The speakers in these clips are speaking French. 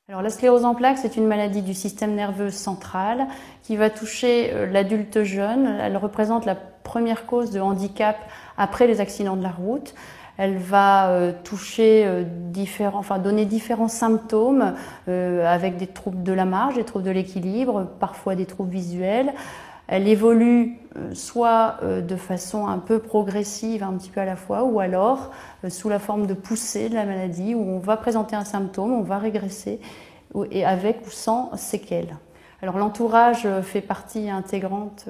Alors, la sclérose en plaques, c'est une maladie du système nerveux central qui va toucher l'adulte jeune. Elle représente la première cause de handicap après les accidents de la route. Elle va donner différents symptômes avec des troubles de la marche, des troubles de l'équilibre, parfois des troubles visuels. Elle évolue soit de façon un peu progressive, un petit peu à la fois, ou alors sous la forme de poussée de la maladie, où on va présenter un symptôme, on va régresser, et avec ou sans séquelles. Alors l'entourage fait partie intégrante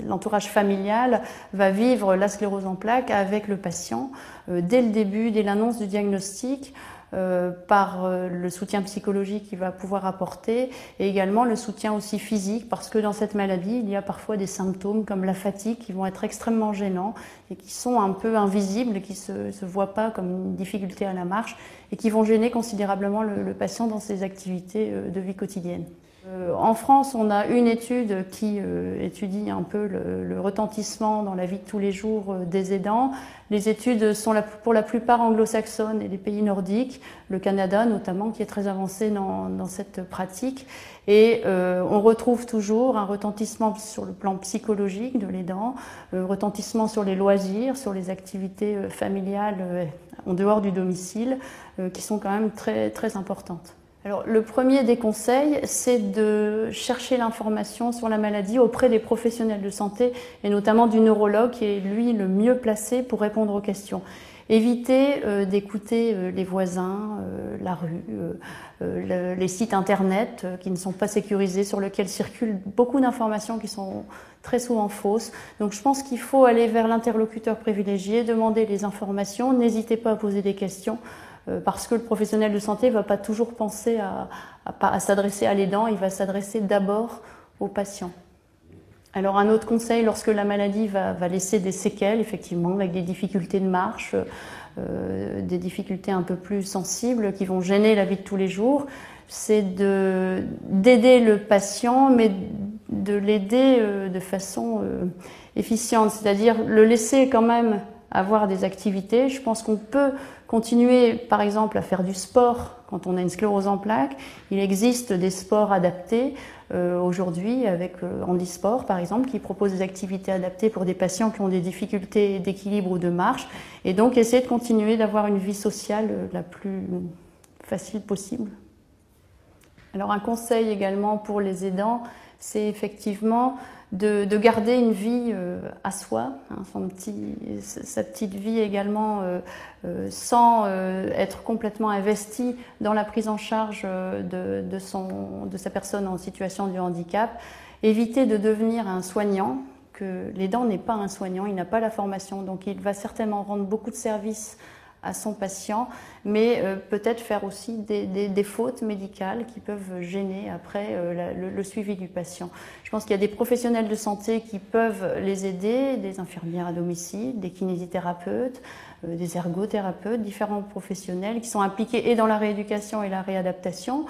l'entourage familial va vivre la sclérose en plaques avec le patient dès le début, dès l'annonce du diagnostic, par le soutien psychologique qu'il va pouvoir apporter et également le soutien aussi physique, parce que dans cette maladie, il y a parfois des symptômes comme la fatigue qui vont être extrêmement gênants et qui sont un peu invisibles, qui se voient pas comme une difficulté à la marche et qui vont gêner considérablement le patient dans ses activités de vie quotidienne. En France, on a une étude qui étudie un peu le retentissement dans la vie de tous les jours des aidants. Les études sont pour la plupart anglo-saxonnes et des pays nordiques, le Canada notamment, qui est très avancé dans cette pratique. Et on retrouve toujours un retentissement sur le plan psychologique de l'aidant, retentissement sur les loisirs, sur les activités familiales en dehors du domicile, qui sont quand même très, très importantes. Alors, le premier des conseils, c'est de chercher l'information sur la maladie auprès des professionnels de santé et notamment du neurologue qui est lui le mieux placé pour répondre aux questions. Évitez d'écouter les voisins, la rue, les sites internet qui ne sont pas sécurisés, sur lesquels circulent beaucoup d'informations qui sont très souvent fausses. Donc je pense qu'il faut aller vers l'interlocuteur privilégié, demander les informations, n'hésitez pas à poser des questions. Parce que le professionnel de santé ne va pas toujours penser à s'adresser à l'aidant, il va s'adresser d'abord au patient. Alors un autre conseil, lorsque la maladie va laisser des séquelles, effectivement, avec des difficultés de marche, des difficultés un peu plus sensibles qui vont gêner la vie de tous les jours, c'est d'aider le patient, mais de l'aider de façon efficiente, c'est-à-dire le laisser quand même avoir des activités. Je pense qu'on peut continuer, par exemple, à faire du sport quand on a une sclérose en plaques. Il existe des sports adaptés aujourd'hui avec Handisport, par exemple, qui propose des activités adaptées pour des patients qui ont des difficultés d'équilibre ou de marche. Et donc, essayer de continuer d'avoir une vie sociale la plus facile possible. Alors, un conseil également pour les aidants, c'est effectivement de garder une vie à soi, hein, sa petite vie également, sans être complètement investi dans la prise en charge de sa personne en situation de handicap. Éviter de devenir un soignant, que l'aidant n'est pas un soignant, il n'a pas la formation, donc il va certainement rendre beaucoup de services à son patient, mais peut-être faire aussi des fautes médicales qui peuvent gêner après le suivi du patient. Je pense qu'il y a des professionnels de santé qui peuvent les aider, des infirmières à domicile, des kinésithérapeutes, des ergothérapeutes, différents professionnels qui sont impliqués et dans la rééducation et la réadaptation.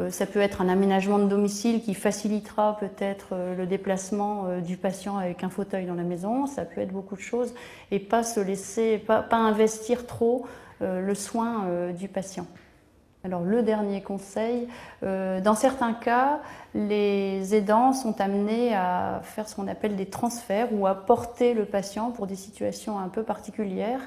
Ça peut être un aménagement de domicile qui facilitera peut-être le déplacement du patient avec un fauteuil dans la maison. Ça peut être beaucoup de choses et pas investir trop le soin du patient. Alors le dernier conseil, dans certains cas, les aidants sont amenés à faire ce qu'on appelle des transferts ou à porter le patient pour des situations un peu particulières,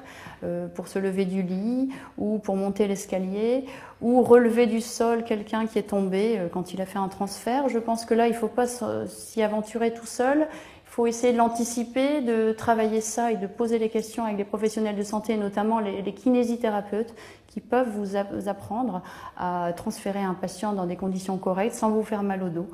pour se lever du lit ou pour monter l'escalier ou relever du sol quelqu'un qui est tombé quand il a fait un transfert. Je pense que là, il ne faut pas s'y aventurer tout seul. Il faut essayer de l'anticiper, de travailler ça et de poser les questions avec des professionnels de santé, notamment les kinésithérapeutes, qui peuvent vous apprendre à transférer un patient dans des conditions correctes sans vous faire mal au dos.